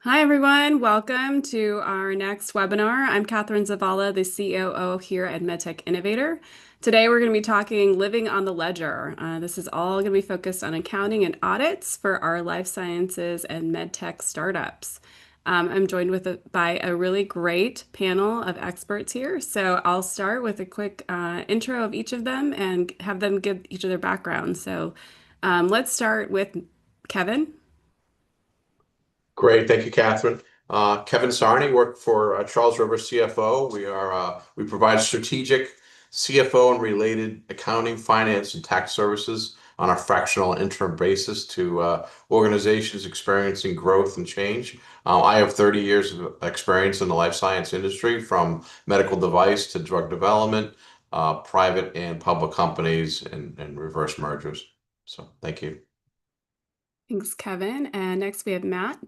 Hi, everyone. Welcome to our next webinar. I'm Catherine Zavala, the COO here at MedTech Innovator. Today, we're going to be talking living on the ledger. This is all going to be focused on accounting and audits for our life sciences and medtech startups. I'm joined by a really great panel of experts here. So I'll start with a quick intro of each of them and have them give each of their backgrounds. So let's start with Kevin. Great. Thank you, Catherine. Kevin Sarney, work for Charles River CFO. We provide strategic CFO and related accounting, finance, and tax services on a fractional and interim basis to organizations experiencing growth and change. I have 30 years of experience in the life science industry, from medical device to drug development, private and public companies, and reverse mergers. So thank you. Thanks, Kevin. And next we have Matt.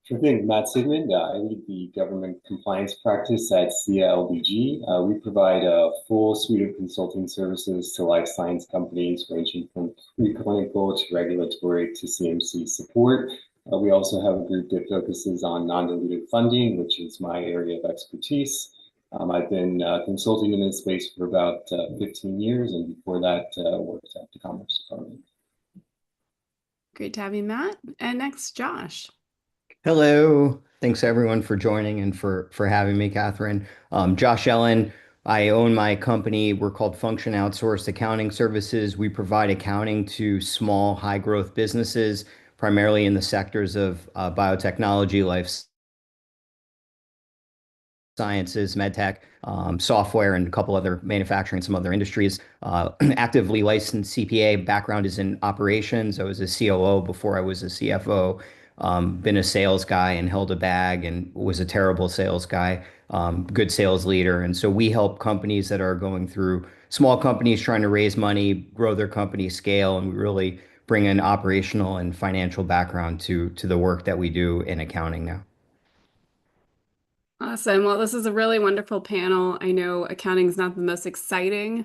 Sure thing. Matt Sigmund. I lead the government compliance practice at SIA LBG. We provide a full suite of consulting services to life science companies, ranging from preclinical to regulatory to CMC support. We also have a group that focuses on non-dilutive funding, which is my area of expertise. I've been consulting in this space for about 15 years, and before that, worked at the Commerce Department. Great to have you, Matt. And next, Josh. Hello. Thanks everyone for joining and for having me, Catherine. Josh Ellen. I own my company. We're called Function Outsourced Accounting Services. We provide accounting to small, high growth businesses, primarily in the sectors of biotechnology, life sciences, medtech, software, and a couple other manufacturing, some other industries. Actively licensed CPA background is in operations. I was a COO before I was a CFO. Been a sales guy and held a bag and was a terrible sales guy, good sales leader. And so we help companies that are going through, small companies trying to raise money, grow their company, scale, and we really bring an operational and financial background to the work that we do in accounting now. Awesome. Well, this is a really wonderful panel. I know accounting is not the most exciting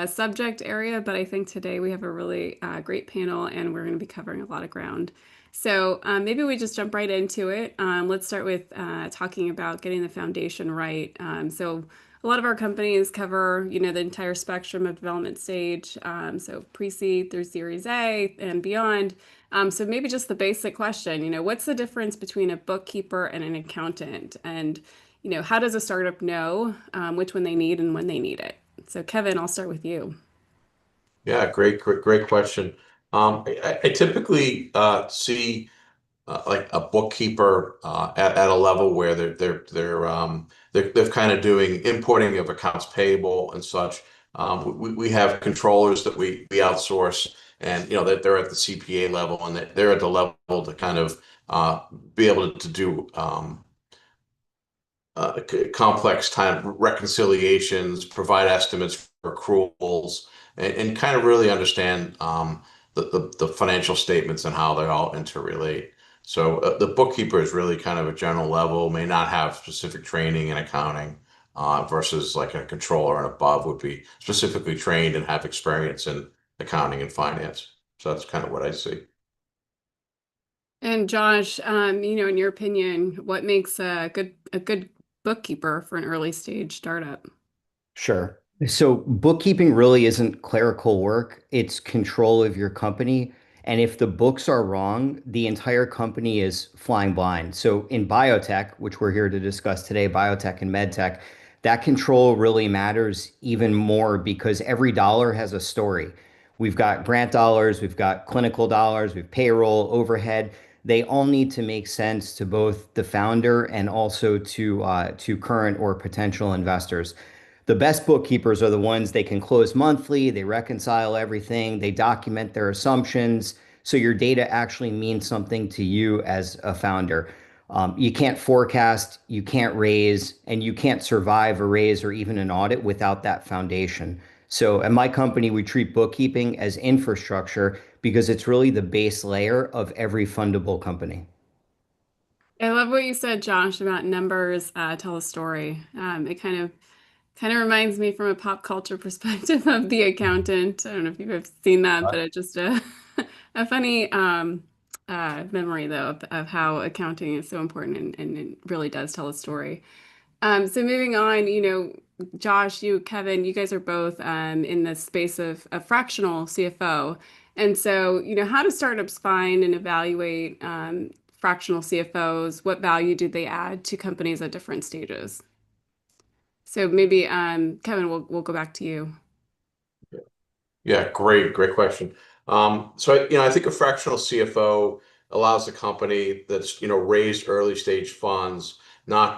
subject area, but I think today we have a really great panel and we're going to be covering a lot of ground. So maybe we just jump right into it. Let's start with talking about getting the foundation right. So a lot of our companies cover, the entire spectrum of development stage, so pre-seed through Series A and beyond. So maybe just the basic question, what's the difference between a bookkeeper and an accountant? And, how does a startup know which one they need and when they need it? So Kevin, I'll start with you. Yeah, great question. I typically see like a bookkeeper at a level where they're kind of doing importing of accounts payable and such. We have controllers that we outsource, and that they're at the CPA level, and they're at the level to kind of be able to do complex time reconciliations, provide estimates for accruals, and kind of really understand the financial statements and how they all interrelate. So the bookkeeper is really kind of a general level, may not have specific training in accounting, versus like a controller and above would be specifically trained and have experience in accounting and finance. So that's kind of what I see. And Josh, in your opinion, what makes a good bookkeeper for an early stage startup? Sure. So bookkeeping really isn't clerical work, it's control of your company. And if the books are wrong, the entire company is flying blind. So in biotech, which we're here to discuss today, biotech and medtech, that control really matters even more because every dollar has a story. We've got grant dollars, we've got clinical dollars, we've payroll, overhead. They all need to make sense to both the founder and also to current or potential investors. The best bookkeepers are the ones they can close monthly, they reconcile everything, they document their assumptions. So your data actually means something to you as a founder. You can't forecast, you can't raise, and you can't survive a raise or even an audit without that foundation. So at my company, we treat bookkeeping as infrastructure because it's really the base layer of every fundable company. I love what you said, Josh, about numbers tell a story. It kind of reminds me from a pop culture perspective of The Accountant. I don't know if you've ever seen that, but it's just a funny memory though of how accounting is so important and it really does tell a story. So moving on, Josh, you, Kevin, you guys are both in the space of fractional CFO. And so, how do startups find and evaluate fractional CFOs? What value do they add to companies at different stages? So maybe, Kevin, we'll go back to you. Yeah, great question. I think a fractional CFO allows the company that's, raised early stage funds not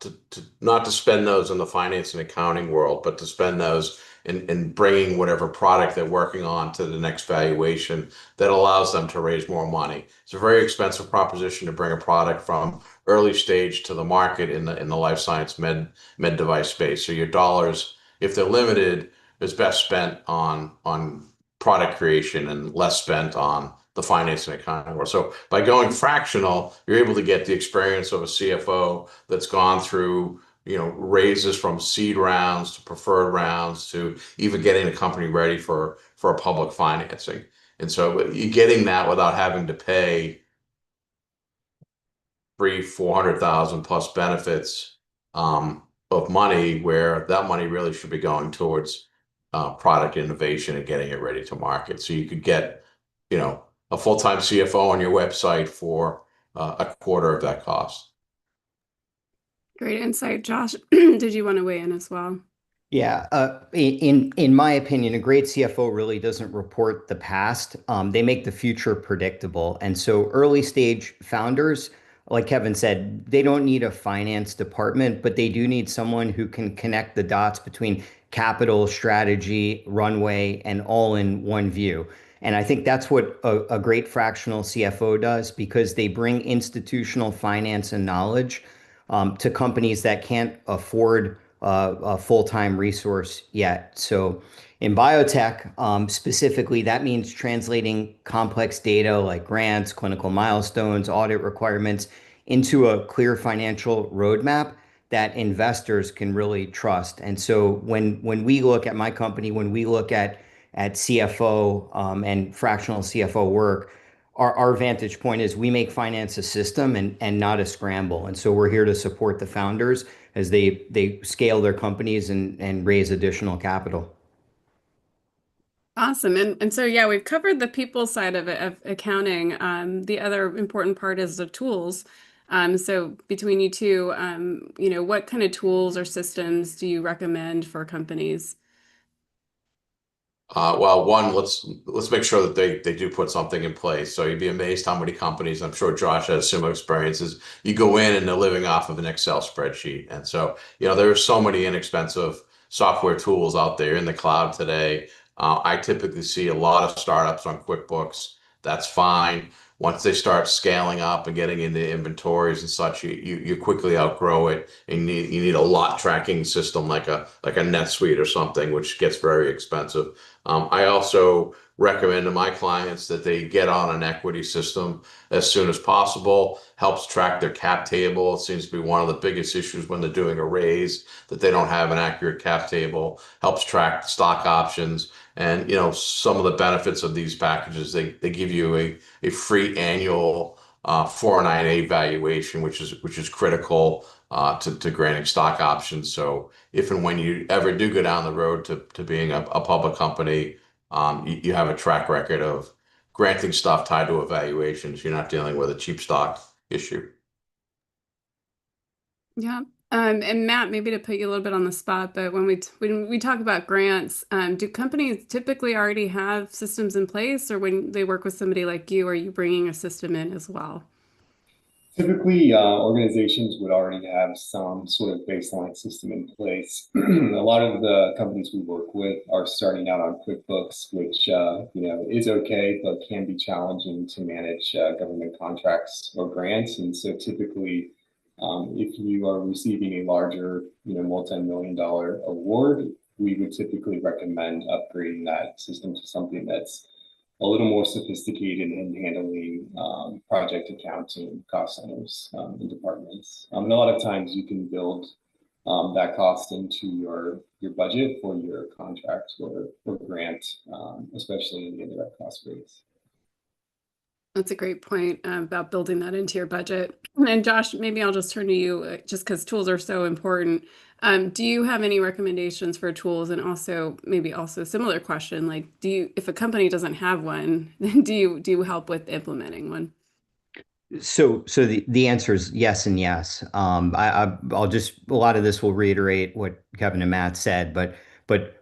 to spend those in the finance and accounting world, but to spend those in bringing whatever product they're working on to the next valuation that allows them to raise more money. It's a very expensive proposition to bring a product from early stage to the market in the life science med device space. So your dollars, if they're limited, is best spent on product creation and less spent on the finance and accounting world. So by going fractional, you're able to get the experience of a CFO that's gone through, raises from seed rounds to preferred rounds to even getting the company ready for a public financing. And so you're getting that without having to pay 400,000 plus benefits of money, where that money really should be going towards product innovation and getting it ready to market. So you could get, a full-time CFO on your website for a quarter of that cost. Great insight, Josh. Did you want to weigh in as well? Yeah, in my opinion, a great CFO really doesn't report the past. They make the future predictable. And so early stage founders, like Kevin said, they don't need a finance department, but they do need someone who can connect the dots between capital, strategy, runway, and all in one view. And I think that's what a great fractional CFO does, because they bring institutional finance and knowledge to companies that can't afford a full-time resource yet. So in biotech, specifically, that means translating complex data like grants, clinical milestones, audit requirements into a clear financial roadmap that investors can really trust. And so when we look at my company, when we look at CFO and fractional CFO work, our vantage point is we make finance a system and not a scramble. And so we're here to support the founders as they scale their companies and raise additional capital. Awesome. And so, yeah, we've covered the people side of it, of accounting. The other important part is the tools. So between you two, what kind of tools or systems do you recommend for companies? Well, one, let's make sure that they do put something in place. So you'd be amazed how many companies, I'm sure Josh has similar experiences. You go in and they're living off of an Excel spreadsheet. And so, there are so many inexpensive software tools out there in the cloud today. I typically see a lot of startups on QuickBooks. That's fine. Once they start scaling up and getting into inventories and such, you quickly outgrow it, and you need a lot tracking system like a NetSuite or something, which gets very expensive. I also recommend to my clients that they get on an equity system as soon as possible. Helps track their cap table. It seems to be one of the biggest issues when they're doing a raise, that they don't have an accurate cap table. Helps track stock options. And some of the benefits of these packages, they give you a free annual 498 valuation, which is critical to granting stock options. So if and when you ever do go down the road to being a public company, you have a track record of granting stuff tied to evaluations. You're not dealing with a cheap stock issue. Yeah. And Matt, maybe to put you a little bit on the spot, but when we talk about grants, do companies typically already have systems in place, or when they work with somebody like you, are you bringing a system in as well? Typically, organizations would already have some sort of baseline system in place. A lot of the companies we work with are starting out on QuickBooks, which is okay, but can be challenging to manage government contracts or grants. And so, typically, if you are receiving a larger, multi-million-dollar award, we would typically recommend upgrading that system to something that's a little more sophisticated in handling project accounting, cost centers, and departments. And a lot of times you can build that cost into your budget for your contract or grant, especially in the indirect cost rates. That's a great point about building that into your budget. And Josh, maybe I'll just turn to you just because tools are so important. Do you have any recommendations for tools? And also, maybe also similar question, like, if a company doesn't have one, then do you help with implementing one? So the answer is yes and yes. I'll just a lot of this will reiterate what Kevin and Matt said, but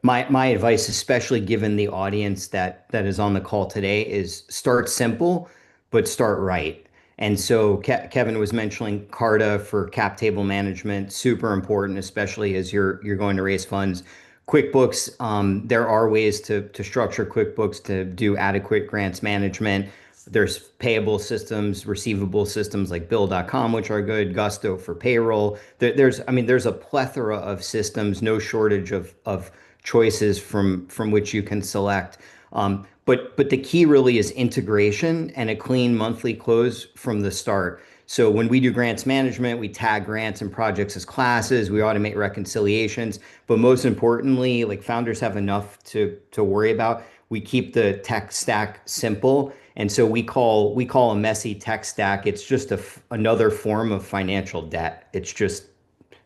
my advice, especially given the audience that is on the call today, is start simple, but start right. And so Kevin was mentioning Carta for cap table management, super important, especially as you're going to raise funds. QuickBooks, there are ways to structure QuickBooks to do adequate grants management. There's payable systems, receivable systems like Bill.com, which are good, Gusto for payroll. I mean, there's a plethora of systems, no shortage of choices from which you can select. But the key really is integration and a clean monthly close from the start. So when we do grants management, we tag grants and projects as classes, we automate reconciliations, but most importantly, like founders have enough to worry about. We keep the tech stack simple. And so we call a messy tech stack. It's just another form of financial debt. It's just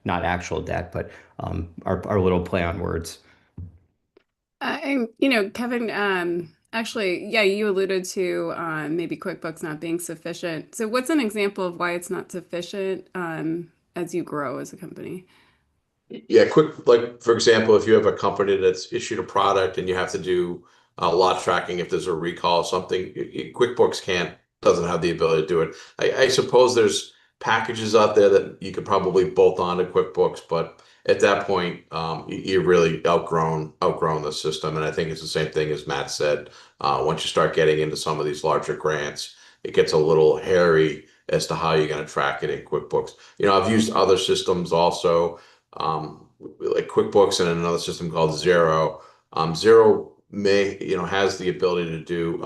not actual debt, but our little play on words. And Kevin, actually, yeah, you alluded to maybe QuickBooks not being sufficient. So, what's an example of why it's not sufficient as you grow as a company? Yeah, quick, like for example, if you have a company that's issued a product and you have to do lot tracking if there's a recall or something, QuickBooks doesn't have the ability to do it. I suppose there's packages out there that you could probably bolt onto QuickBooks, but at that point, you're really outgrown the system. And I think it's the same thing as Matt said. Once you start getting into some of these larger grants, it gets a little hairy as to how you're going to track it in QuickBooks. I've used other systems also like QuickBooks and another system called Zero. Zero has the ability to do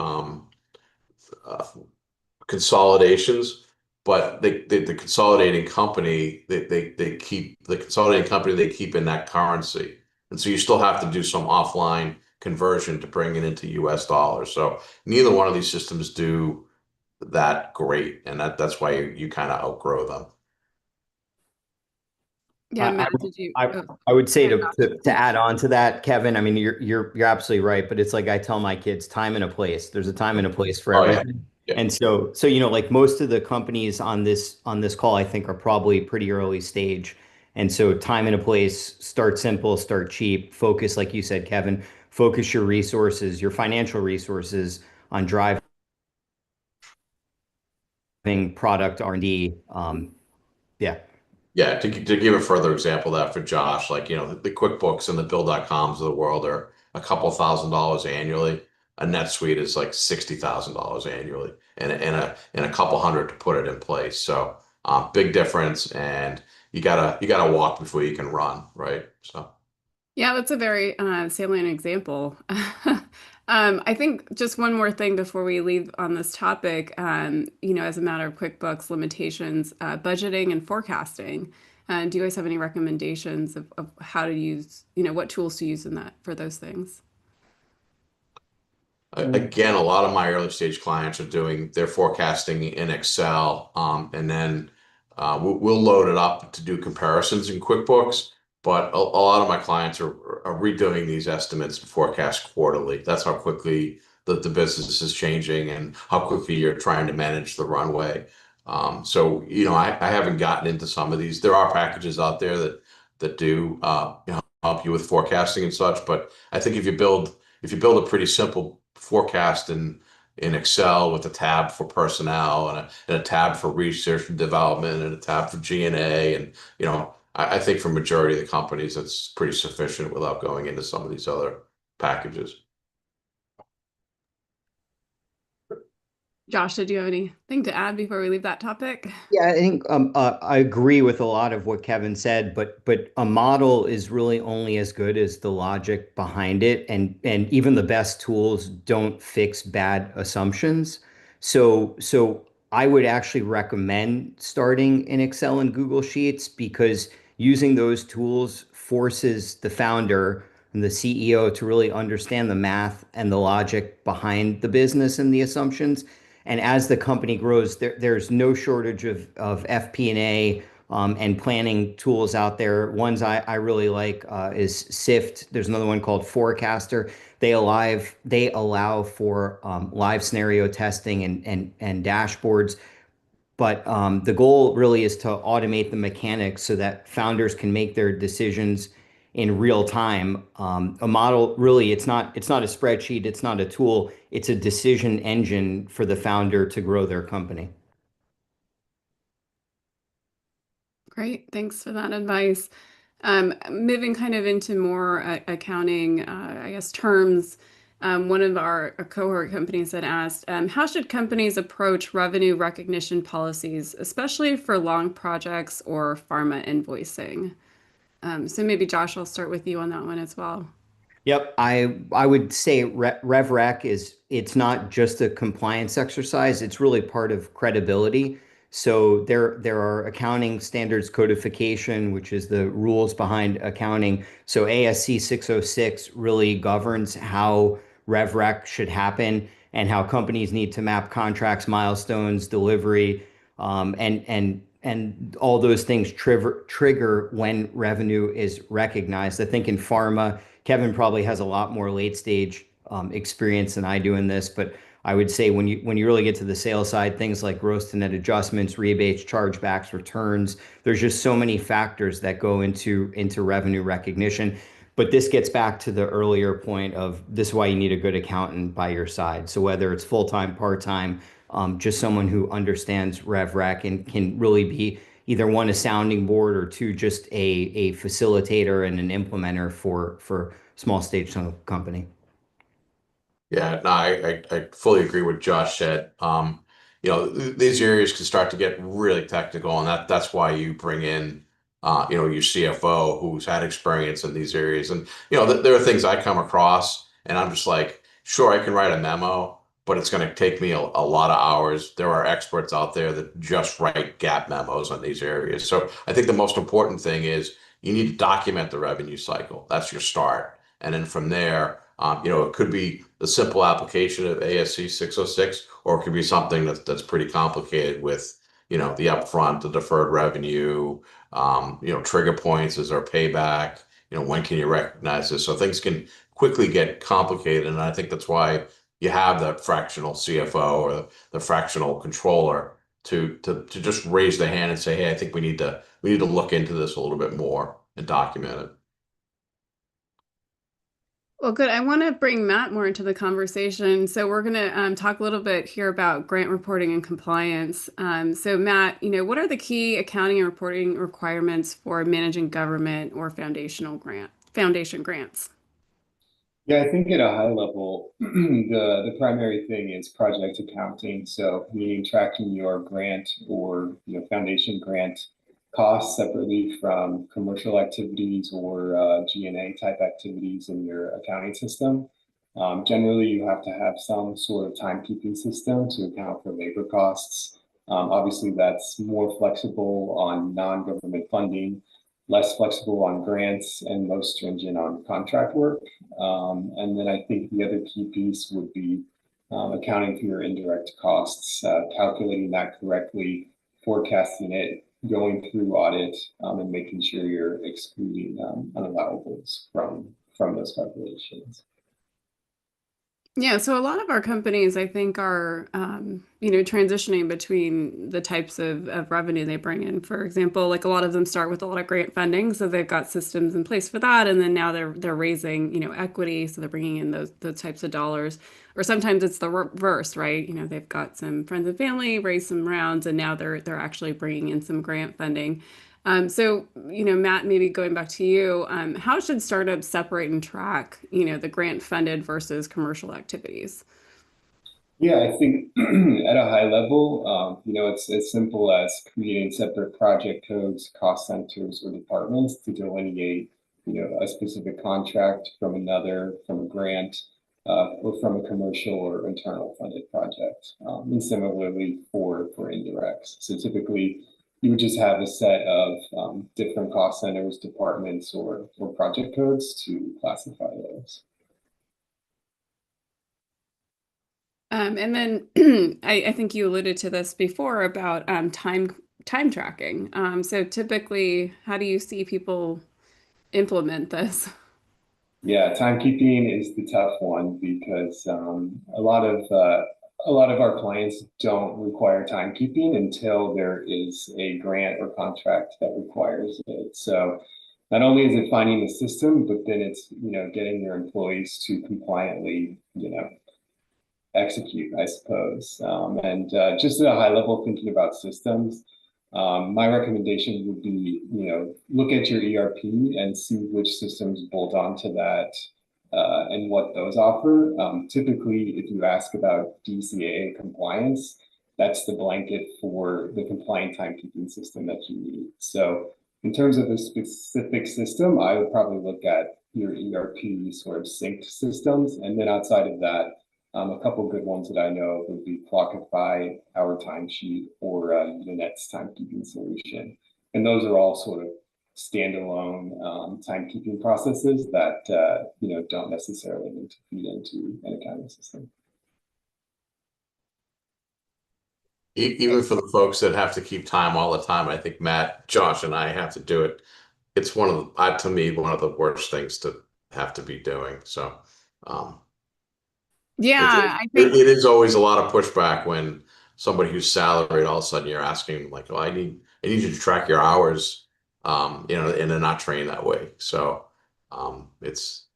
uh, consolidations, but the consolidating company they keep the consolidating company they keep in that currency, and so you still have to do some offline conversion to bring it into US dollars. So neither one of these systems do that great, and that's why you kind of outgrow them. Yeah, I, Matt, did you? I, Oh, I would say sorry, to Josh. add on to that, Kevin, I mean, you're absolutely right, but it's like I tell my kids, time and a place. There's a time and a place for Oh yeah, everything. yeah, And so like most of the companies on this call, I think are probably pretty early stage. And so time and a place, start simple, start cheap, focus, like you said, Kevin, focus your resources, your financial resources on driving product R&D. Yeah. yeah. To give a further example of that for Josh, like the QuickBooks and the Bill.coms of the world are a couple $1,000s annually. A NetSuite is like $60,000 annually, and a couple hundred to put it in place. So big difference, and you gotta walk before you can run, right? So. Yeah, that's a very salient example. I think just one more thing before we leave on this topic, as a matter of QuickBooks limitations, budgeting and forecasting. Do you guys have any recommendations of how to use, what tools to use in that for those things? Again, a lot of my early stage clients are doing their forecasting in Excel, and then we'll load it up to do comparisons in QuickBooks. But a lot of my clients are redoing these estimates and forecast quarterly. That's how quickly the business is changing and how quickly you're trying to manage the runway. So, I haven't gotten into some of these. There are packages out there that do help you with forecasting and such. But I think if you build a pretty simple forecast in Excel with a tab for personnel and a tab for research and development and a tab for G&A, and I think for majority of the companies that's pretty sufficient without going into some of these other packages. Josh, did you have anything to add before we leave that topic? Yeah, I think I agree with a lot of what Kevin said, but a model is really only as good as the logic behind it, and even the best tools don't fix bad assumptions. So I would actually recommend starting in Excel and Google Sheets because using those tools forces the founder and the CEO to really understand the math and the logic behind the business and the assumptions. And as the company grows, there's no shortage of FP&A and planning tools out there. Ones I really like is Sift. There's another one called Forecaster. They allow for live scenario testing and dashboards. But the goal really is to automate the mechanics so that founders can make their decisions in real time. A model really, it's not a spreadsheet, it's not a tool, it's a decision engine for the founder to grow their company. Great, thanks for that advice. Moving kind of into more accounting, I guess, terms, one of our cohort companies had asked, how should companies approach revenue recognition policies, especially for long projects or pharma invoicing? So maybe Josh, I'll start with you on that one as well. Yep, I would say RevRec it's not just a compliance exercise, it's really part of credibility. So there are accounting standards codification, which is the rules behind accounting. So ASC 606 really governs how RevRec should happen and how companies need to map contracts, milestones, delivery, and all those things trigger when revenue is recognized. I think in pharma, Kevin probably has a lot more late stage experience than I do in this, but I would say when you really get to the sales side, things like gross to net adjustments, rebates, chargebacks, returns, there's just so many factors that go into revenue recognition. But this gets back to the earlier point of this is why you need a good accountant by your side. So whether it's full-time, part-time, just someone who understands RevRec and can really be either one, a sounding board, or two, just a facilitator and an implementer for small stage company. Yeah, no, I fully agree with Josh said. These areas can start to get really technical, and that's why you bring in, your CFO who's had experience in these areas. And there are things I come across, and I'm just like, sure, I can write a memo, but it's going to take me a lot of hours. There are experts out there that just write gap memos on these areas. So I think the most important thing is you need to document the revenue cycle. That's your start, and then from there. It could be the simple application of ASC 606, or it could be something that's pretty complicated with, the upfront, the deferred revenue, trigger points, is there payback, when can you recognize this? So things can quickly get complicated. And I think that's why you have the fractional CFO or the fractional controller to just raise the hand and say, hey, I think we need to look into this a little bit more and document it. Well, good. I want to bring Matt more into the conversation. So we're going to talk a little bit here about grant reporting and compliance. So Matt, what are the key accounting and reporting requirements for managing government or foundation grants? Yeah, I think at a high level, the primary thing is project accounting. So meaning tracking your grant or foundation grant costs separately from commercial activities or G&A type activities in your accounting system. Generally, you have to have some sort of timekeeping system to account for labor costs. Obviously, that's more flexible on non-government funding, less flexible on grants, and most stringent on contract work. And then I think the other key piece would be accounting for your indirect costs, calculating that correctly, forecasting it, going through audit, and making sure you're excluding unallowables from those calculations. Yeah, so a lot of our companies, I think, are transitioning between the types of revenue they bring in. For example, like a lot of them start with a lot of grant funding, so they've got systems in place for that, and then now they're raising equity, so they're bringing in those types of dollars. Or sometimes it's the reverse, right? They've got some friends and family, raised some rounds, and now they're actually bringing in some grant funding. So, Matt, maybe going back to you, how should startups separate and track, the grant funded versus commercial activities? Yeah, I think at a high level, it's as simple as creating separate project codes, cost centers, or departments to delineate, a specific contract from another, from a grant, or from a commercial or internal funded project. And similarly for indirects. So typically, you would just have a set of different cost centers, departments, or project codes to classify those. And then I think you alluded to this before about time tracking. So typically, how do you see people implement this? Yeah, timekeeping is the tough one because a lot of our clients don't require timekeeping until there is a grant or contract that requires it. So not only is it finding the system, but then it's, getting your employees to compliantly, execute, I suppose. And just at a high level, thinking about systems, my recommendation would be, look at your ERP and see which systems bolt onto that and what those offer. Typically, if you ask about DCAA compliance, that's the blanket for the compliant timekeeping system that you need. So in terms of a specific system, I would probably look at your ERP sort of synced systems. And then outside of that, a couple good ones that I know would be Clockify, Our Timesheet, or Unet's timekeeping solution. And those are all sort of standalone timekeeping processes that don't necessarily need to feed into an accounting system. Even for the folks that have to keep time all the time, I think Matt, Josh, and I have to do it. It's one of to me, one of the worst things to have to be doing. So, um, Yeah, I think it is always a lot of pushback when somebody who's salaried, all of a sudden you're asking like, "Oh, I need you to track your hours," and they're not trained that way. So, it's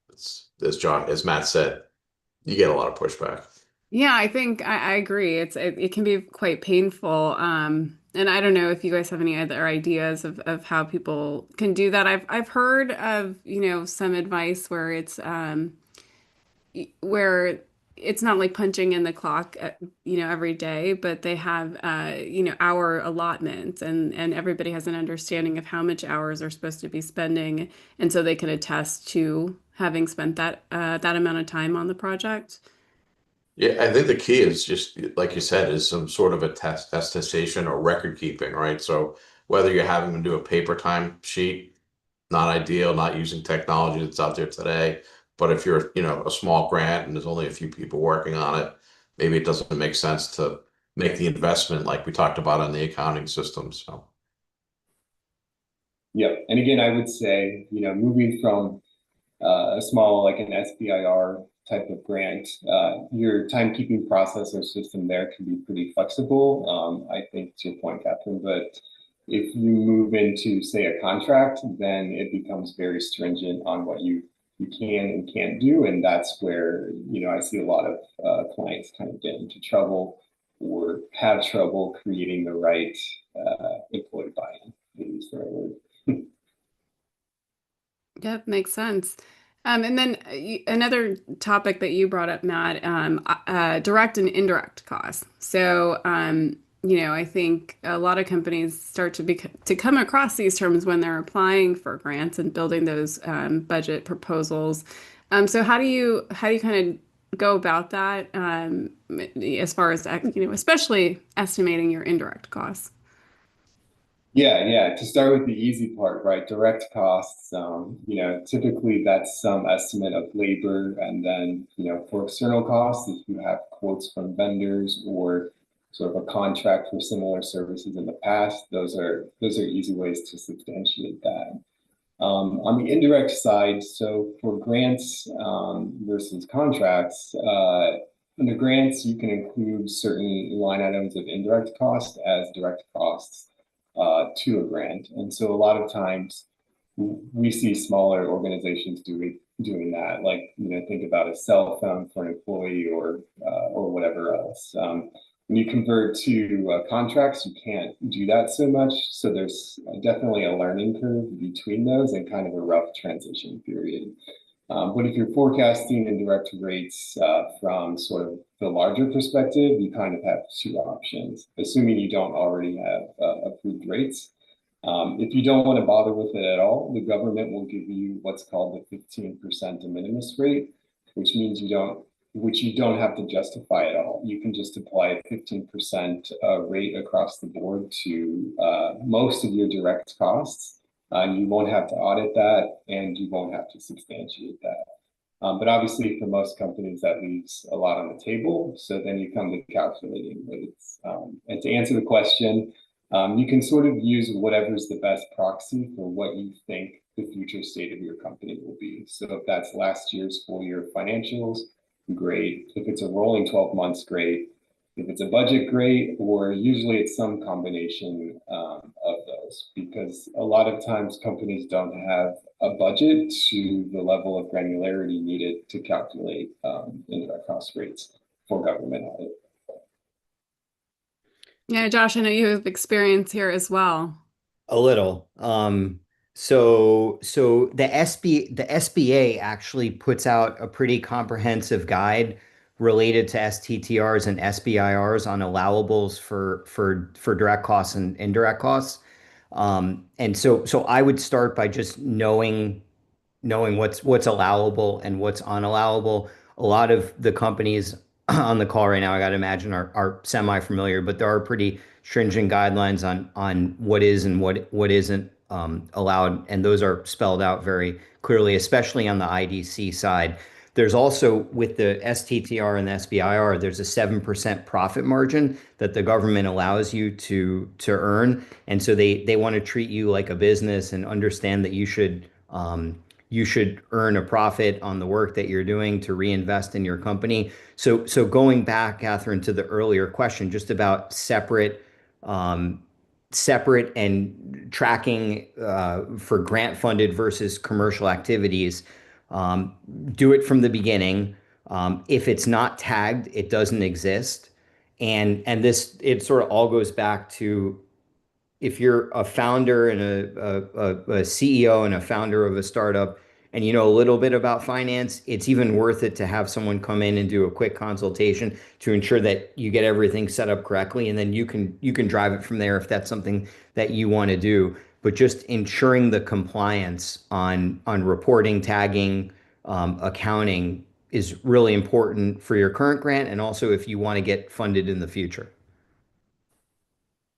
as Matt said, you get a lot of pushback. yeah, I think I agree. It can be quite painful. And I don't know if you guys have any other ideas of how people can do that. I've heard of, some advice where where it's not like punching in the clock, every day, but they have, hour allotments and everybody has an understanding of how much hours they're supposed to be spending. And so they can attest to having spent that amount of time on the project. Yeah, I think the key is just like you said, is some sort of a attestation or record keeping, right? So whether you're having them do a paper time sheet, not ideal, not using technology that's out there today. But if you're, a small grant and there's only a few people working on it, maybe it doesn't make sense to make the investment like we talked about on the accounting system. So Yep. And again, I would say, moving from a small, like an SBIR type of grant, your timekeeping process or system there can be pretty flexible. I think to your point, Catherine, but if you move into, say, a contract, then it becomes very stringent on what you can and can't do. And that's where, I see a lot of clients kind of get into trouble or have trouble creating the right employee buy-in, to use the right word. Yep, makes sense. And then another topic that you brought up, Matt, direct and indirect costs. So, I think a lot of companies start to come across these terms when they're applying for grants and building those budget proposals. So how do you kind of go about that as far as especially estimating your indirect costs? Yeah, yeah. To start with the easy part, right? Direct costs. Typically that's some estimate of labor, and then for external costs, if you have quotes from vendors or sort of a contract for similar services in the past, those are easy ways to substantiate that. On the indirect side, so for grants versus contracts, in the grants, you can include certain line items of indirect cost as direct costs to a grant. And so a lot of times we see smaller organizations doing that, like think about a cell phone for an employee or whatever else. When you convert to contracts, you can't do that so much. So there's definitely a learning curve between those and kind of a rough transition period. But if you're forecasting indirect rates from sort of the larger perspective, you kind of have two options, assuming you don't already have approved rates. If you don't want to bother with it at all, the government will give you what's called the 15% de minimis rate, which means which you don't have to justify at all. You can just apply a 15% rate across the board to most of your direct costs. You won't have to audit that, and you won't have to substantiate that. But obviously for most companies that leaves a lot on the table. So then you come to calculating rates. And to answer the question, you can sort of use whatever's the best proxy for what you think the future state of your company will be. So if that's last year's full year financials, great. If it's a rolling 12 months, great. If it's a budget, great, or usually it's some combination of those, because a lot of times companies don't have a budget to the level of granularity needed to calculate indirect cost rates for government audit. Yeah, Josh, I know you have experience here as well. A little. So the SBA actually puts out a pretty comprehensive guide related to STTRs and SBIRs on allowables for direct costs and indirect costs. And so I would start by just knowing what's allowable and what's unallowable. A lot of the companies on the call right now, I got to imagine, are semi-familiar, but there are pretty stringent guidelines on what is and what isn't allowed, and those are spelled out very clearly, especially on the IDC side. There's also, with the STTR and the SBIR, there's a 7% profit margin that the government allows you to earn, and so they want to treat you like a business and understand that you should earn a profit on the work that you're doing to reinvest in your company. So going back, Catherine, to the earlier question, just about separate and tracking for grant funded versus commercial activities. Do it from the beginning. If it's not tagged, it doesn't exist. And this, it sort of all goes back to, if you're a founder and a CEO and a founder of a startup, and you know a little bit about finance, it's even worth it to have someone come in and do a quick consultation to ensure that you get everything set up correctly, and then you can drive it from there if that's something that you want to do. But just ensuring the compliance on reporting, tagging, accounting is really important for your current grant, and also if you want to get funded in the future.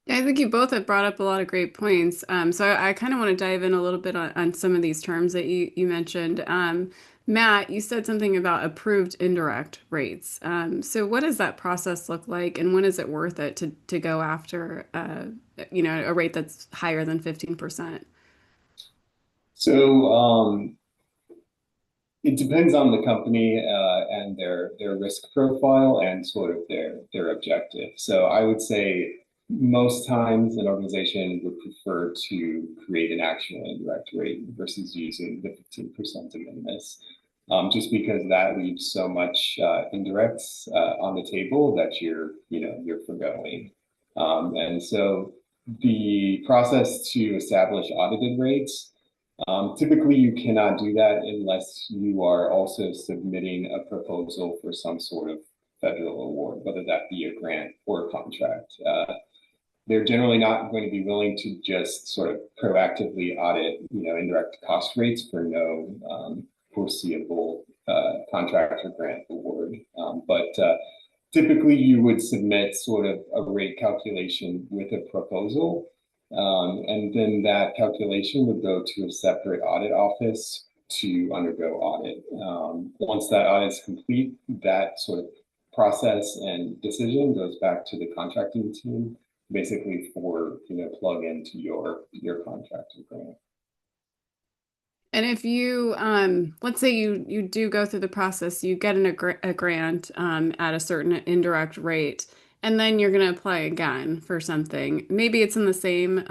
Yeah, I think you both have brought up a lot of great points. So I kind of want to dive in a little bit on some of these terms that you mentioned. Matt, you said something about approved indirect rates. So what does that process look like, and when is it worth it to go after a rate that's higher than 15%? So it depends on the company and their risk profile and sort of their objective. So I would say most times an organization would prefer to create an actual indirect rate versus using the 15% de minimis, just because that leaves so much indirects on the table that you're forgoing. And so the process to establish audited rates, typically, you cannot do that unless you are also submitting a proposal for some sort of federal award, whether that be a grant or a contract. They're generally not going to be willing to just sort of proactively audit, indirect cost rates for no foreseeable contract or grant award. But typically, you would submit sort of a rate calculation with a proposal. And then that calculation would go to a separate audit office to undergo audit. Once that audit is complete, that sort of process and decision goes back to the contracting team, basically for plug into your contract or grant. And if you, let's say you do go through the process, you get a grant at a certain indirect rate, and then you're going to apply again for something. Maybe it's in the same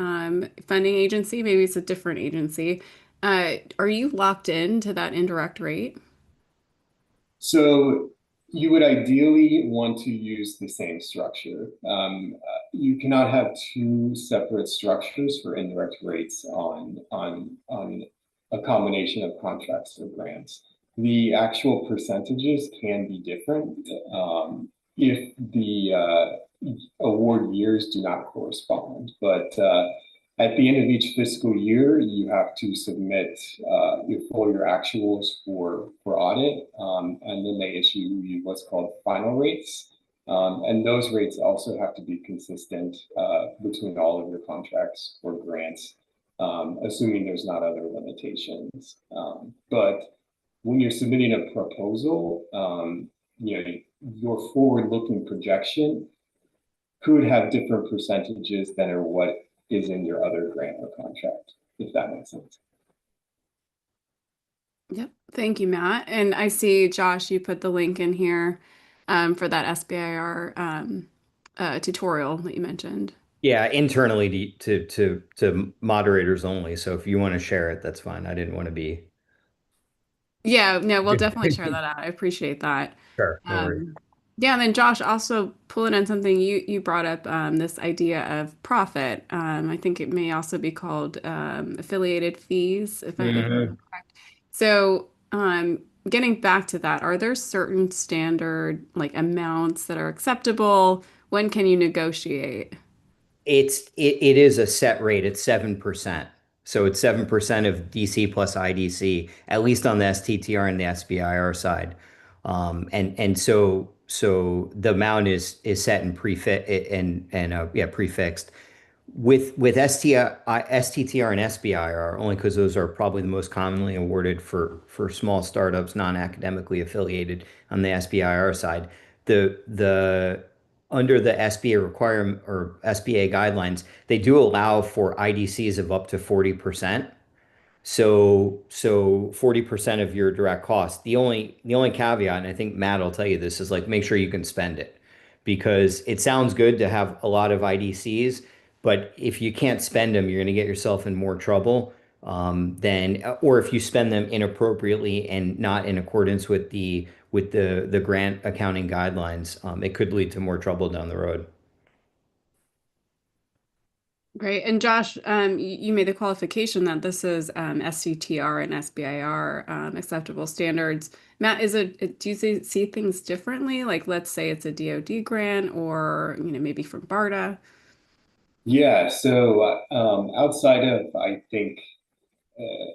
funding agency, maybe it's a different agency. Are you locked into that indirect rate? So you would ideally want to use the same structure. You cannot have two separate structures for indirect rates on a combination of contracts or grants. The actual percentages can be different if the award years do not correspond. But at the end of each fiscal year, you have to submit your full year actuals for audit, and then they issue you what's called final rates. And those rates also have to be consistent between all of your contracts or grants, assuming there's not other limitations. But when you're submitting a proposal, your forward-looking projection could have different percentages than or what is in your other grant or contract, if that makes sense. Yep. Thank you, Matt. And I see, Josh, you put the link in here for that SBIR tutorial that you mentioned. Yeah, internally to moderators only. So if you want to share it, that's fine. I didn't want to be. Yeah, no, we'll definitely share that out. I appreciate that. Sure, no worries. Um, yeah, and then Josh, also pulling on something you brought up, this idea of profit. I think it may also be called affiliated fees, if I'm Mhm. correct. So, getting back to that, are there certain standard like amounts that are acceptable? When can you negotiate? It is a set rate. It's 7%. So it's 7% of DC plus IDC, at least on the STTR and the SBIR side. And so the amount is set and prefixed. With STTR and SBIR, only because those are probably the most commonly awarded for small startups, non-academically affiliated on the SBIR side. The under the SBA requirement or SBA guidelines, they do allow for IDCs of up to 40%. So 40% of your direct cost. The only caveat, and I think Matt will tell you this, is like make sure you can spend it because it sounds good to have a lot of IDCs, but if you can't spend them, you're going to get yourself in more trouble or if you spend them inappropriately and not in accordance with the grant accounting guidelines, it could lead to more trouble down the road. Great. And Josh, you made the qualification that this is SCTR and SBIR acceptable standards. Matt, do you see things differently? Like, let's say it's a DoD grant or, maybe from BARDA. Yeah, so outside of, I think, uh,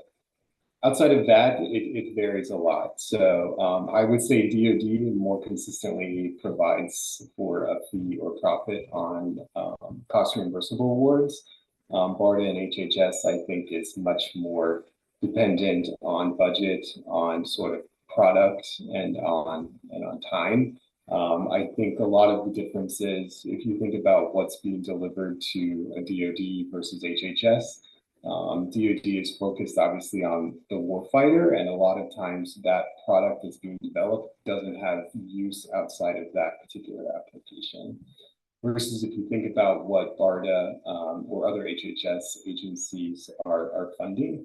outside of that, it varies a lot. So I would say DoD more consistently provides for a fee or profit on cost reimbursable awards. BARDA and HHS, I think, is much more dependent on budget, on sort of product, and on time. I think a lot of the differences, if you think about what's being delivered to a DoD versus HHS, DoD is focused obviously on the warfighter, and a lot of times that product that's being developed doesn't have use outside of that particular application. Versus if you think about what BARDA or other HHS agencies are funding,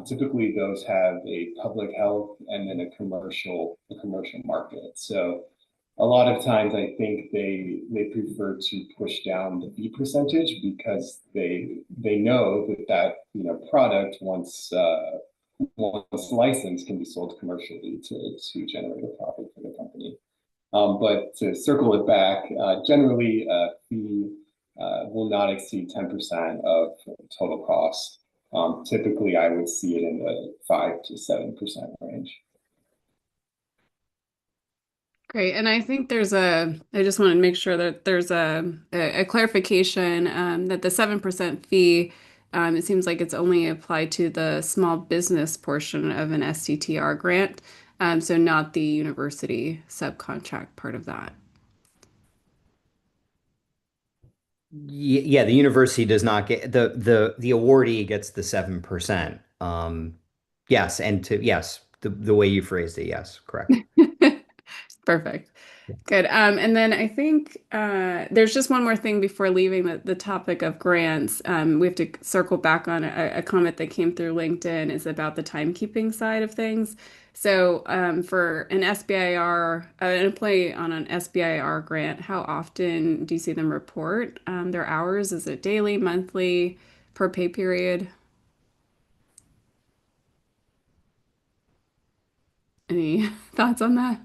typically those have a public health and then a commercial market. So a lot of times I think they prefer to push down the fee percentage because they know that product once licensed can be sold commercially to generate a profit for the company. But to circle it back, generally a fee will not exceed 10% of total cost. Typically, I would see it in the 5 to 7% range. Great. And I think I just want to make sure that there's a clarification that the 7% fee, it seems like it's only applied to the small business portion of an STTR grant, so not the university subcontract part of that. Yeah, the university does not get the awardee gets the 7%. Yes, the way you phrased it, yes, correct. Perfect. Good. And then I think there's just one more thing before leaving the topic of grants. We have to circle back on a comment that came through LinkedIn is about the timekeeping side of things. So for an SBIR, an employee on an SBIR grant, how often do you see them report their hours? Is it daily, monthly, per pay period? Any thoughts on that?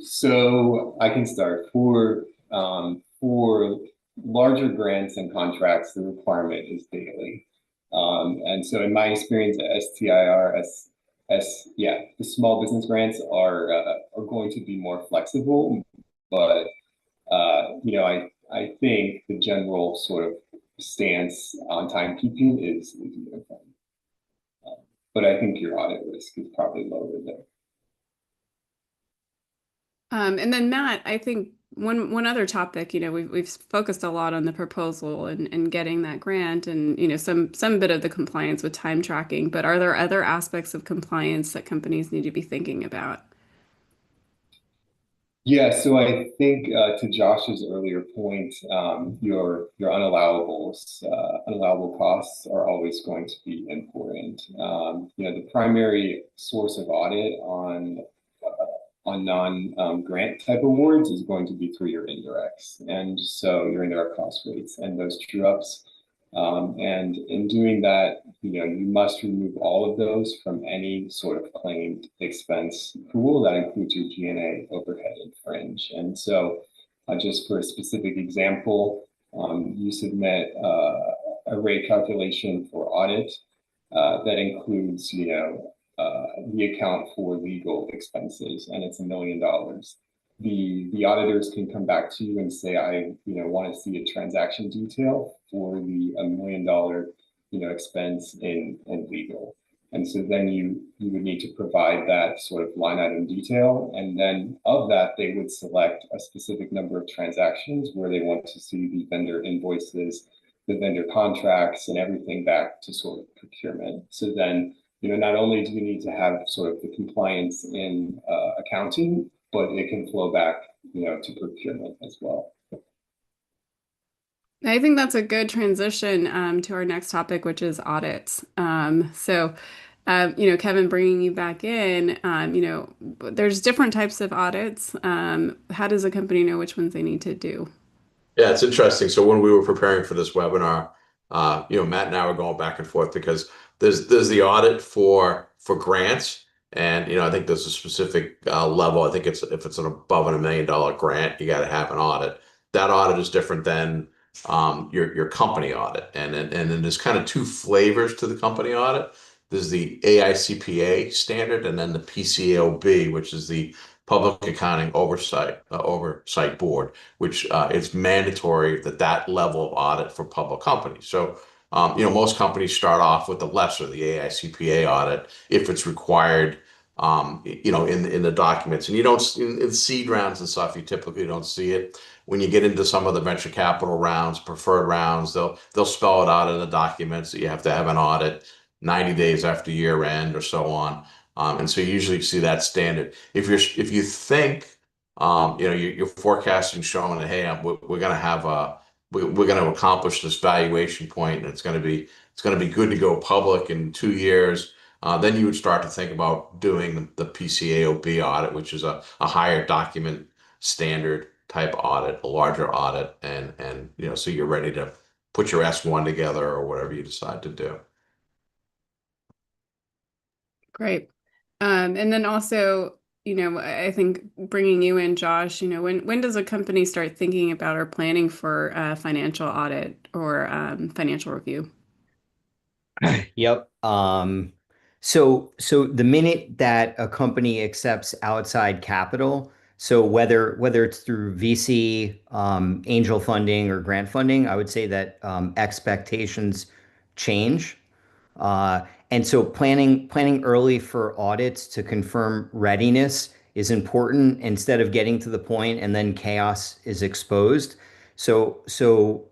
So I can start for larger grants and contracts, the requirement is daily. And so in my experience at STIR, the small business grants are going to be more flexible, but I think the general sort of stance on timekeeping is uniform. but I think your audit risk is probably lower there. And then Matt, I think one other topic, we've focused a lot on the proposal and getting that grant and some bit of the compliance with time tracking, but are there other aspects of compliance that companies need to be thinking about? Yeah, so I think to Josh's earlier point, your unallowable costs are always going to be important. The primary source of audit on non-grant type awards is going to be through your indirects, and so your indirect cost rates and those true ups. And in doing that, you must remove all of those from any sort of claimed expense pool. That includes your G&A, overhead, and fringe. And so, just for a specific example, you submit a rate calculation for audit that includes, the account for legal expenses, and it's $1 million. The auditors can come back to you and say, I want to see a transaction detail for the $1 million expense in legal. And so then you would need to provide that sort of line item detail. And then of that, they would select a specific number of transactions where they want to see the vendor invoices, the vendor contracts, and everything back to sort of procurement. So then, not only do we need to have sort of the compliance in accounting, but it can flow back, to procurement as well. I think that's a good transition to our next topic, which is audits. Kevin, bringing you back in, there's different types of audits. How does a company know which ones they need to do? Yeah, it's interesting. So when we were preparing for this webinar, Matt and I were going back and forth because there's the audit for grants, and I think there's a specific level. I think if it's an above $1 million grant, you got to have an audit. That audit is different than your company audit, and then there's kind of two flavors to the company audit. There's the AICPA standard, and then the PCAOB, which is the Public Accounting Oversight Board, which it's mandatory that level of audit for public companies. So, most companies start off with the lesser, the AICPA audit, if it's required, in the documents. And you don't in seed rounds and stuff, you typically don't see it. When you get into some of the venture capital rounds, preferred rounds, they'll spell it out in the documents that you have to have an audit 90 days after year end or so on. And so you usually see that standard. If you think your forecasting showing that, hey, we're going to have we're going to accomplish this valuation point, and it's going to be good to go public in 2 years. Then you would start to think about doing the PCAOB audit, which is a higher document standard type audit, a larger audit, and so you're ready to put your S1 together or whatever you decide to do. Great. And then also, I think bringing you in, Josh, when does a company start thinking about or planning for a financial audit or financial review? Yep. So the minute that a company accepts outside capital, so whether it's through VC, angel funding or grant funding, I would say that expectations change. And so planning early for audits to confirm readiness is important instead of getting to the point and then chaos is exposed. So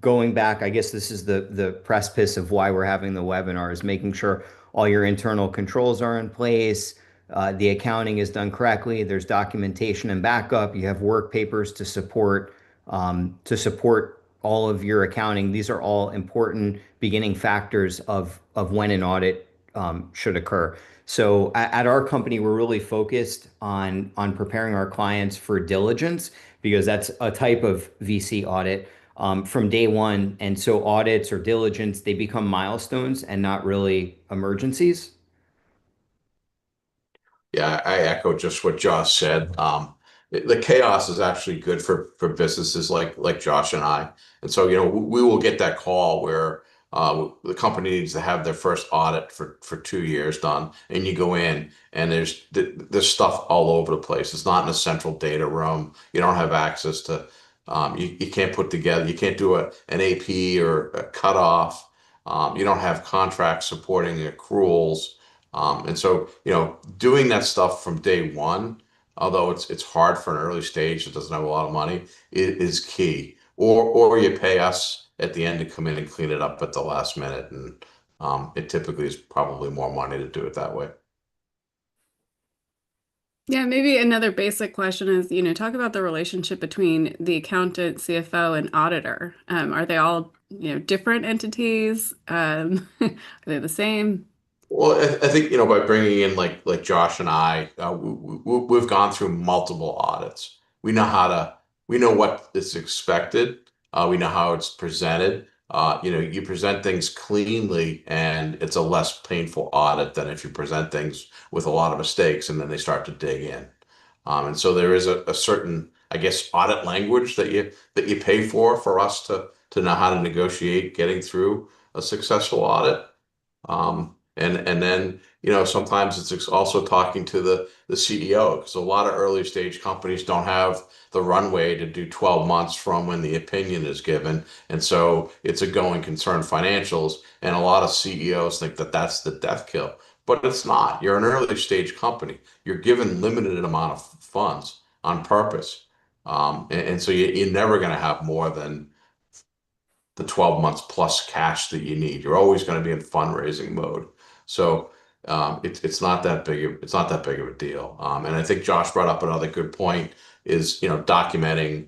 going back, I guess this is the precipice of why we're having the webinar, is making sure all your internal controls are in place, the accounting is done correctly, there's documentation and backup, you have work papers to support all of your accounting. These are all important beginning factors of when an audit should occur. So at our company, we're really focused on preparing our clients for diligence, because that's a type of VC audit from day one. And so audits or diligence, they become milestones and not really emergencies. Yeah, I echo just what Josh said. The chaos is actually good for businesses like Josh and I. And so, we will get that call where the company needs to have their first audit for 2 years done, and you go in and there's stuff all over the place. It's not in a central data room. You don't have access to you can't put together, you can't do an AP or a cutoff. You don't have contracts supporting accruals. And so, doing that stuff from day one, although it's hard for an early stage that doesn't have a lot of money, is key. Or you pay us at the end to come in and clean it up at the last minute, and it typically is probably more money to do it that way. Yeah, maybe another basic question is, talk about the relationship between the accountant, CFO, and auditor. Are they all, different entities? Are they the same? Well, I think, by bringing in like Josh and I, we've gone through multiple audits. We know how to, we know what is expected. We know how it's presented. You present things cleanly, and it's a less painful audit than if you present things with a lot of mistakes and then they start to dig in. And so there is a certain, I guess, audit language that you pay for us to know how to negotiate getting through a successful audit. And then, sometimes it's also talking to the CEO, because a lot of early stage companies don't have the runway to do 12 months from when the opinion is given. And so it's a going concern financials. And a lot of CEOs think that that's the death kill, but it's not. You're an early stage company. You're given limited amount of funds on purpose. And so you're never going to have more than the 12 months plus cash that you need. You're always going to be in fundraising mode. So it's not that big it's not that big of a deal. And I think Josh brought up another good point is, documenting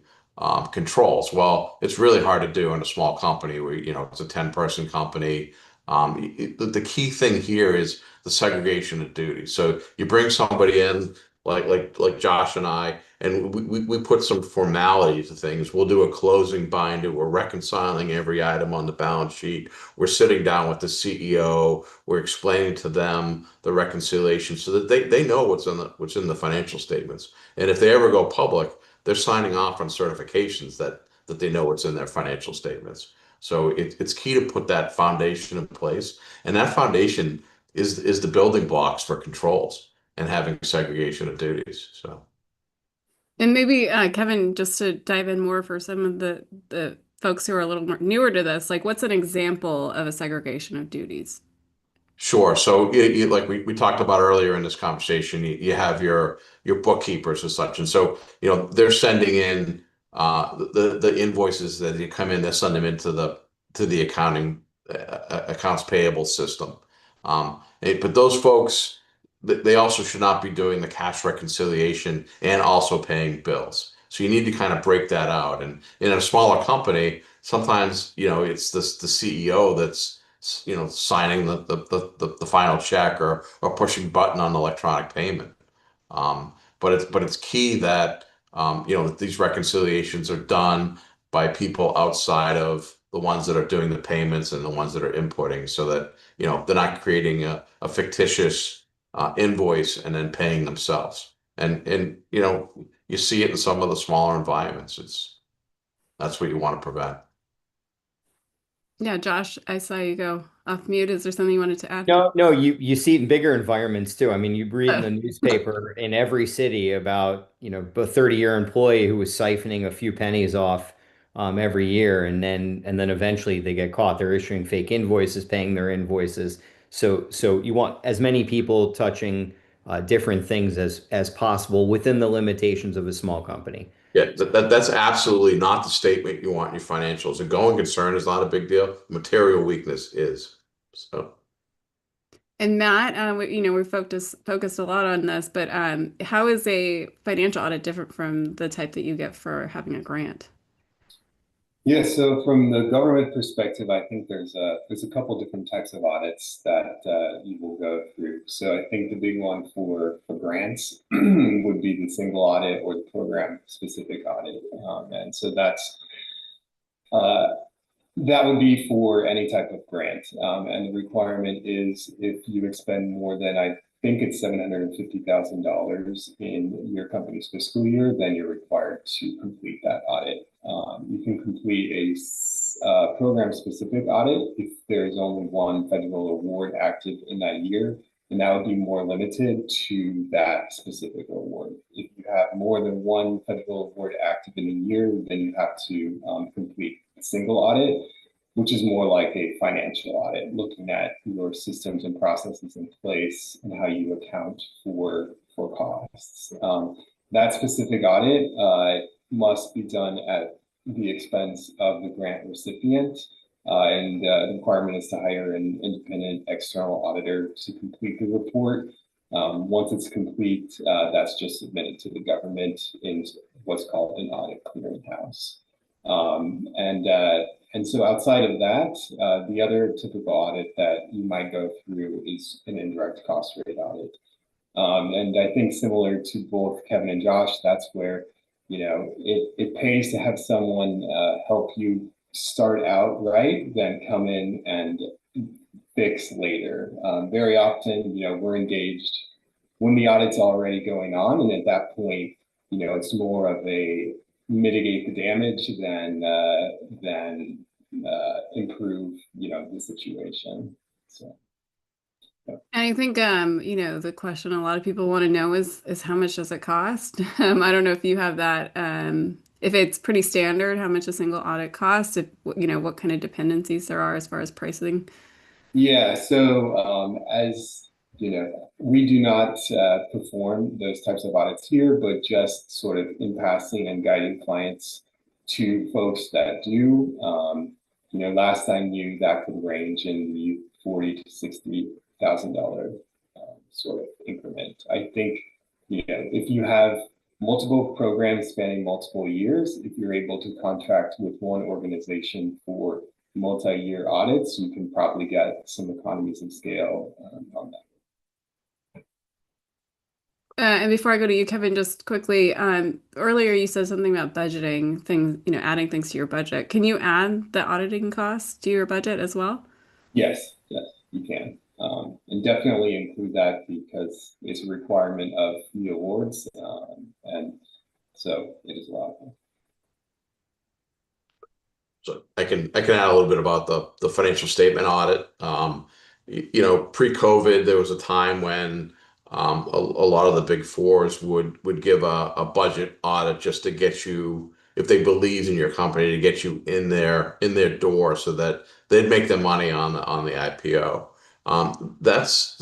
controls. Well, it's really hard to do in a small company where, it's a 10-person company. The key thing here is the segregation of duties. So you bring somebody in like Josh and I, and we put some formality to things. We'll do a closing binder. We're reconciling every item on the balance sheet. We're sitting down with the CEO. We're explaining to them the reconciliation so that they know what's in the financial statements. And if they ever go public, they're signing off on certifications that they know what's in their financial statements. So it's key to put that foundation in place. And that foundation is the building blocks for controls and having segregation of duties. So. And maybe Kevin, just to dive in more for some of the folks who are a little more newer to this, like what's an example of a segregation of duties? Sure. So, like we talked about earlier in this conversation, you have your bookkeepers and such, and so they're sending in the invoices that you come in. They send them into the accounting accounts payable system. But those folks, they also should not be doing the cash reconciliation and also paying bills. So you need to kind of break that out. And in a smaller company, sometimes it's the CEO that's signing the final check or pushing button on electronic payment. But it's key that that these reconciliations are done by people outside of the ones that are doing the payments and the ones that are inputting, so that they're not creating a fictitious invoice and then paying themselves. And you see it in some of the smaller environments. That's what you want to prevent. Yeah, Josh, I saw you go off mute. Is there something you wanted to add? No, no, you see it in bigger environments too. I mean, you read in Oh. the newspaper in every city about, a 30-year employee who was siphoning a few pennies off every year, and then eventually they get caught. They're issuing fake invoices, paying their invoices. So you want as many people touching different things as possible within the limitations of a small company. Yeah, that's absolutely not the statement you want in your financials. A going concern is not a big deal. Material weakness is. So. And Matt, we focused a lot on this, but how is a financial audit different from the type that you get for having a grant? Yeah, so from the government perspective, I think there's a couple different types of audits that you will go through. So I think the big one for grants would be the single audit or the program specific audit, and so uh, that would be for any type of grant. And the requirement is if you expend more than, I think it's $750,000 in your company's fiscal year, then you're required to complete that audit. You can complete a program-specific audit if there's only one federal award active in that year, and that would be more limited to that specific award. If you have more than one federal award active in a year, then you have to complete a single audit. which is more like a financial audit, looking at your systems and processes in place and how you account for costs. That specific audit must be done at the expense of the grant recipient. And the requirement is to hire an independent external auditor to complete the report. Once it's complete, that's just submitted to the government in what's called an audit clearinghouse. And so outside of that, the other typical audit that you might go through is an indirect cost rate audit. And I think similar to both Kevin and Josh, that's where, it pays to have someone help you start out right, then come in and fix later. Very often, we're engaged when the audit's already going on, and at that point, it's more of a mitigate the damage than improve, the situation. So. And I think the question a lot of people want to know is how much does it cost? I don't know if you have that. If it's pretty standard, how much a single audit costs? If what kind of dependencies there are as far as pricing. Yeah. So as you know, we do not perform those types of audits here, but just sort of in passing and guiding clients to folks that do. Last I knew that could range in the $40,000 to $60,000 sort of increment. I think if you have multiple programs spanning multiple years, if you're able to contract with one organization for multi-year audits, you can probably get some economies of scale on that. And before I go to you, Kevin, just quickly, earlier you said something about budgeting things, adding things to your budget. Can you add the auditing costs to your budget as well? Yes, you can. And definitely include that because it's a requirement of the awards. And so it is allowable. So I can add a little bit about the financial statement audit. Pre-COVID, there was a time when a lot of the big fours would give a budget audit just to get you, if they believed in your company, to get you in their door so that they'd make the money on the IPO. And those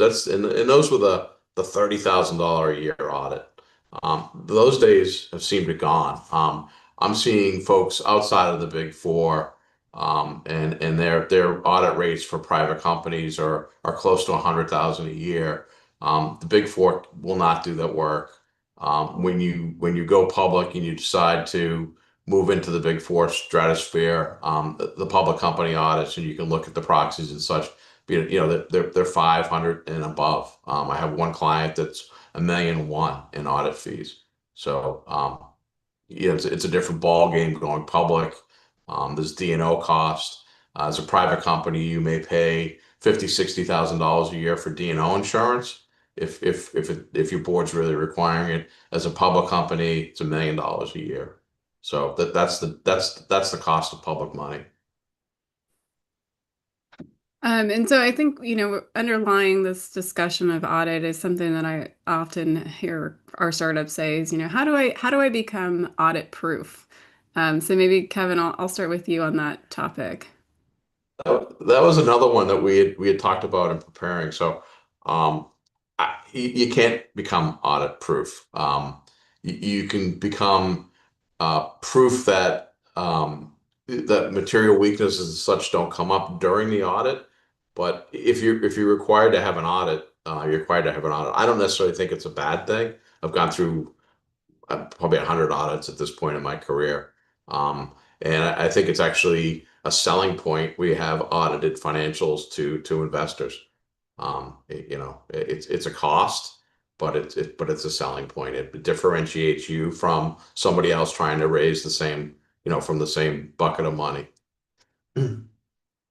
were the $30,000 a year audit. Those days have seemed to gone. I'm seeing folks outside of the big four, and their audit rates for private companies are close to 100,000 a year. The big four will not do that work. When you go public and you decide to move into the big four stratosphere, the public company audits, and you can look at the proxies and such. They're 500 and above. I have one client that's $1.1 million in audit fees. So it's a different ball game going public. There's D&O cost. As a private company, you may pay $50,000-$60,000 a year for D&O insurance if your board's really requiring it. As a public company, it's $1 million a year. So that's the cost of public money. And so I think, underlying this discussion of audit is something that I often hear our startups say is, how do I become audit proof? So maybe Kevin, I'll start with you on that topic. That was another one that we had talked about in preparing. So you can't become audit proof. You can become proof that that material weaknesses and such don't come up during the audit. But if you're required to have an audit, you're required to have an audit. I don't necessarily think it's a bad thing. I've gone through probably 100 audits at this point in my career. And I think it's actually a selling point. We have audited financials to investors. It's a cost, but it's a selling point. It differentiates you from somebody else trying to raise the same, from the same bucket of money.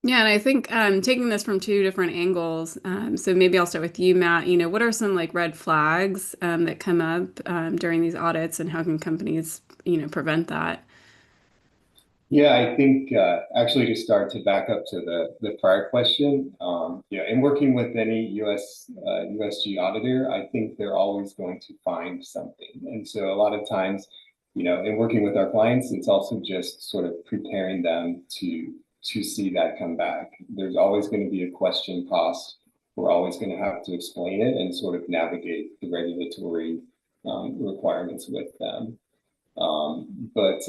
Yeah, and I think taking this from two different angles, so maybe I'll start with you, Matt. What are some like red flags that come up during these audits, and how can companies, prevent that? Yeah, I think actually to start to back up to the prior question, in working with any USG auditor, I think they're always going to find something. And so a lot of times, in working with our clients, it's also just sort of preparing them to to see that come back. There's always going to be a question cost. We're always going to have to explain it and sort of navigate the regulatory requirements with them. But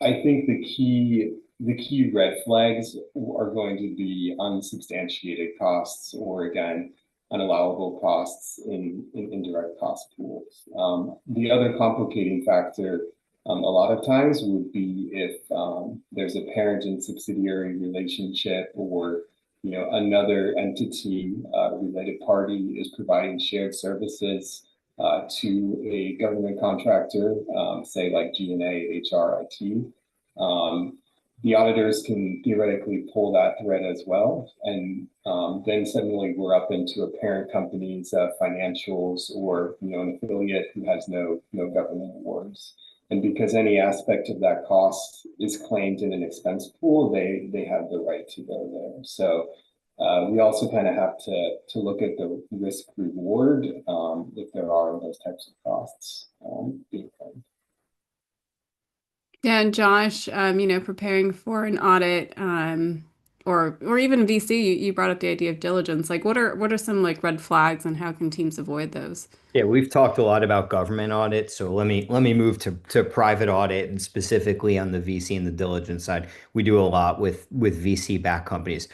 I think the key red flags are going to be unsubstantiated costs, or again, unallowable costs in indirect cost pools. The other complicating factor a lot of times would be if there's a parent and subsidiary relationship, or another entity, related party is providing shared services to a government contractor, say like G&A, HR, IT. The auditors can theoretically pull that thread as well. And then suddenly we're up into a parent company's financials, or an affiliate who has no government awards. And because any aspect of that cost is claimed in an expense pool, they have the right to go there. So we also kind of have to look at the risk reward if there are those types of costs being claimed. Yeah, and Josh, preparing for an audit, or even VC, you brought up the idea of diligence. Like, what are some like red flags, and how can teams avoid those? Yeah, we've talked a lot about government audit, so let me move to private audit, and specifically on the VC and the diligence side. We do a lot with VC backed companies.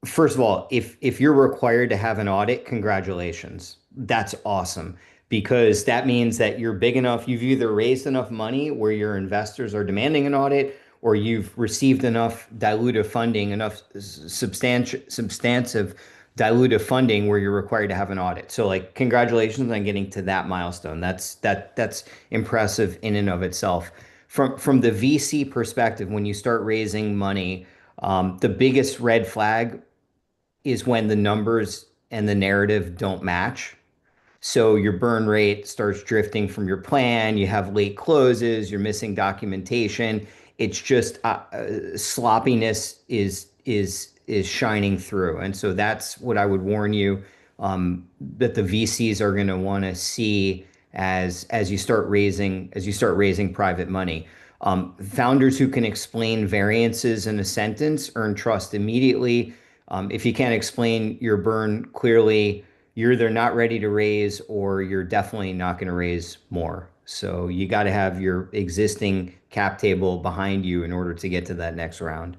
First of all, if you're required to have an audit, congratulations. That's awesome, because that means that you're big enough, you've either raised enough money where your investors are demanding an audit, or you've received enough dilutive funding, enough substantive dilutive funding where you're required to have an audit. So like congratulations on getting to that milestone. That's impressive in and of itself. From the VC perspective, when you start raising money, the biggest red flag is when the numbers and the narrative don't match. So your burn rate starts drifting from your plan. You have late closes. You're missing documentation. It's just sloppiness is shining through, and so that's what I would warn you that the VCs are going to want to see as you start raising private money. Founders who can explain variances in a sentence earn trust immediately. If you can't explain your burn clearly, you're either not ready to raise, or you're definitely not going to raise more. So you got to have your existing cap table behind you in order to get to that next round.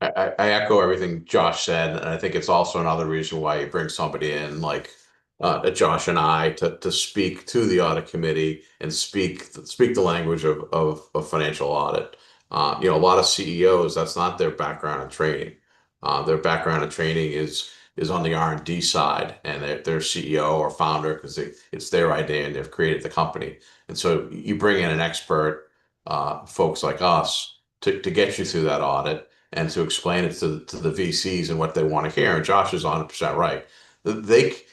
I echo everything Josh said, and I think it's also another reason why you bring somebody in like Josh and I to speak to the audit committee and speak the language of financial audit. A lot of CEOs, that's not their background and training. Their background and training is on the R&D side, and they're CEO or founder because it's their idea and they've created the company. And so you bring in an expert, folks like us, to get you through that audit and to explain it to the VCs and what they want to hear. And Josh is 100% right.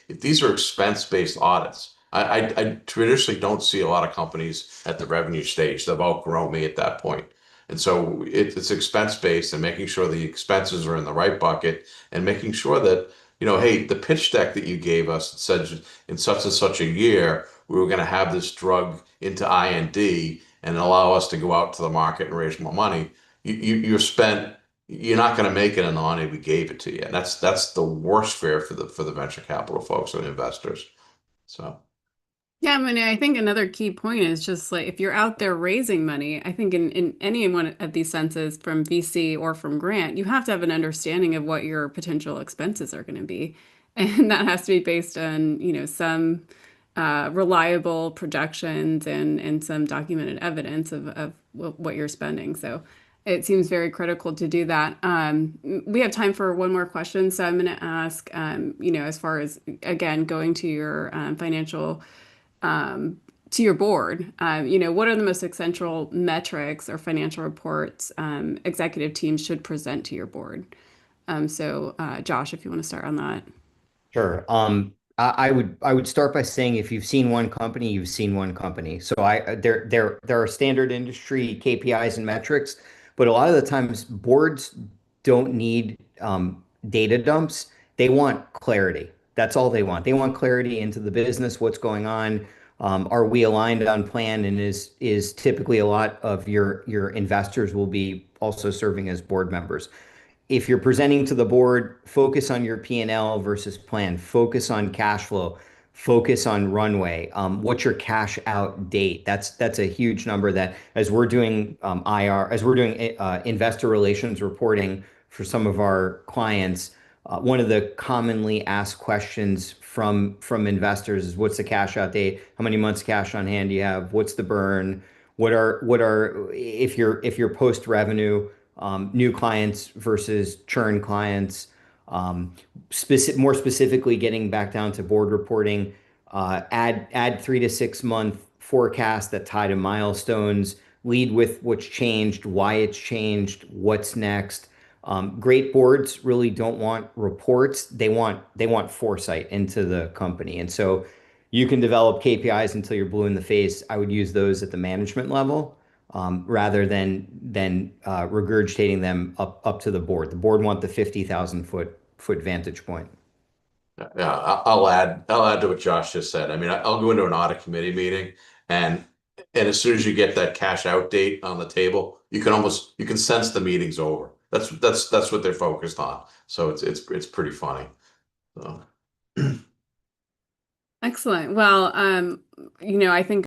These are expense-based audits. I traditionally don't see a lot of companies at the revenue stage. They've outgrown me at that point. And so it's expense-based, and making sure the expenses are in the right bucket, and making sure that, hey, the pitch deck that you gave us said in such and such a year, we were going to have this drug into IND and allow us to go out to the market and raise more money. You're not going to make it in the money we gave it to you. And that's the worst fear for the venture capital folks and investors. So Yeah, I mean, I think another key point is just like if you're out there raising money, I think in any one of these senses, from VC or from grant, you have to have an understanding of what your potential expenses are going to be. And that has to be based on, some reliable projections and some documented evidence of what you're spending. So it seems very critical to do that. We have time for one more question. So I'm going to ask, as far as, again, going to your financial to your board, what are the most essential metrics or financial reports executive teams should present to your board? Josh, if you want to start on that. Sure. I would start by saying if you've seen one company, you've seen one company. So there are standard industry KPIs and metrics, but a lot of the times boards don't need data dumps. They want clarity. That's all they want. They want clarity into the business, what's going on, Are we aligned on plan? And is typically a lot of your investors will be also serving as board members. If you're presenting to the board, focus on your P&L versus plan, focus on cash flow, focus on runway. What's your cash out date? That's a huge number that as we're doing as we're doing investor relations reporting for some of our clients, one of the commonly asked questions from investors is what's the cash out date? How many months cash on hand do you have? What's the burn? What are if you're post revenue, new clients versus churn clients, more specifically, getting back down to board reporting, add 3 to 6 month forecast that tie to milestones, lead with what's changed, why it's changed, what's next. Great boards really don't want reports. They want foresight into the company. And so you can develop KPIs until you're blue in the face. I would use those at the management level, rather than regurgitating them up to the board. The board want the 50,000 foot vantage point. Yeah, I'll add to what Josh just said. I mean, I'll go into an audit committee meeting, and as soon as you get that cash out date on the table, you can sense the meeting's over. That's what they're focused on. So it's pretty funny. So. Excellent. Well, I think